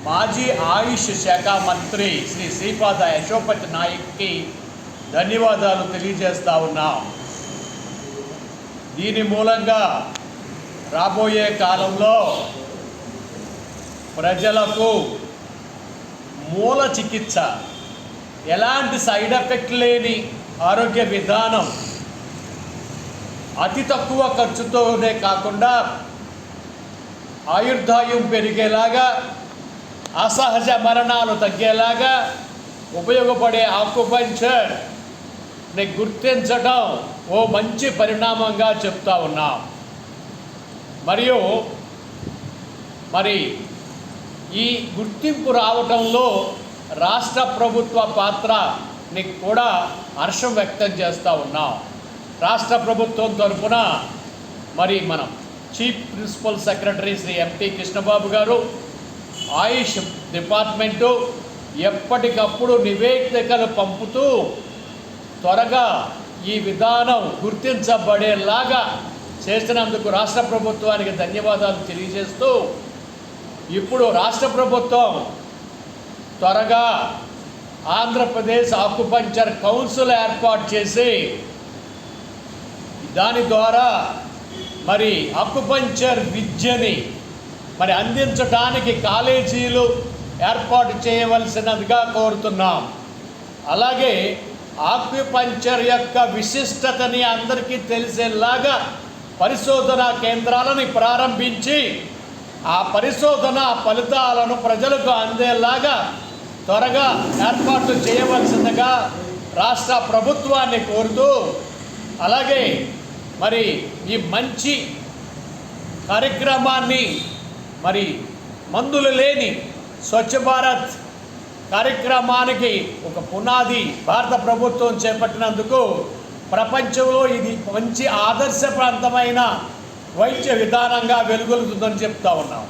మాజీ ఆయుష్ శాఖ మంత్రి శ్రీ శ్రీపాద యశోపతి నాయక్కి ధన్యవాదాలు తెలియజేస్తా ఉన్నాం. దీని మూలంగా రాబోయే కాలంలో ప్రజలకు మూల చికిత్స, ఎలాంటి సైడ్ ఎఫెక్ట్ లేని ఆరోగ్య విధానం అతి తక్కువ ఖర్చుతోనే కాకుండా ఆయుర్దాయం పెరిగేలాగా, అసహజ మరణాలు తగ్గేలాగా ఉపయోగపడే ఆక్యుపంక్చర్ని గుర్తించడం ఓ మంచి పరిణామంగా చెప్తా ఉన్నాం. మరియు ఈ గుర్తింపు రావటంలో రాష్ట్ర ప్రభుత్వ పాత్రని కూడా హర్షం వ్యక్తం చేస్తూ ఉన్నాం. రాష్ట్ర ప్రభుత్వం తరఫున మనం chief principal secretary Shri MT Krishnababu గారు, ఆయుష్ డిపార్ట్మెంటు ఎప్పటికప్పుడు నివేదికలు పంపుతూ త్వరగా ఈ విధానం గుర్తించబడేలాగా చేసినందుకు రాష్ట్ర ప్రభుత్వానికి ధన్యవాదాలు తెలియజేస్తూ, ఇప్పుడు రాష్ట్ర ప్రభుత్వం త్వరగా ఆంధ్రప్రదేశ్ ఆక్యుపంక్చర్ కౌన్సిల్ ఏర్పాటు చేసి దాని ద్వారా ఆక్యుపంక్చర్ విద్యని అందించడానికి కాలేజీలు ఏర్పాటు చేయవలసినదిగా కోరుతున్నాం. అలాగే ఆక్యుపంక్చర్ యొక్క విశిష్టతని అందరికీ తెలిసేలాగా పరిశోధనా కేంద్రాలను ప్రారంభించి ఆ పరిశోధన ఫలితాలను ప్రజలకు అందేలాగా త్వరగా ఏర్పాటు చేయవలసిందిగా రాష్ట్ర ప్రభుత్వాన్ని కోరుతూ, అలాగే ఈ మంచి కార్యక్రమాన్ని మందులు లేని స్వచ్ఛ భారత్ కార్యక్రమానికి ఒక పునాది భారత ప్రభుత్వం చేపట్టినందుకు ప్రపంచంలో ఇది మంచి ఆదర్శప్రాంతమైన వైద్య విధానంగా వెలుగొలుతుందని చెప్తా ఉన్నాం.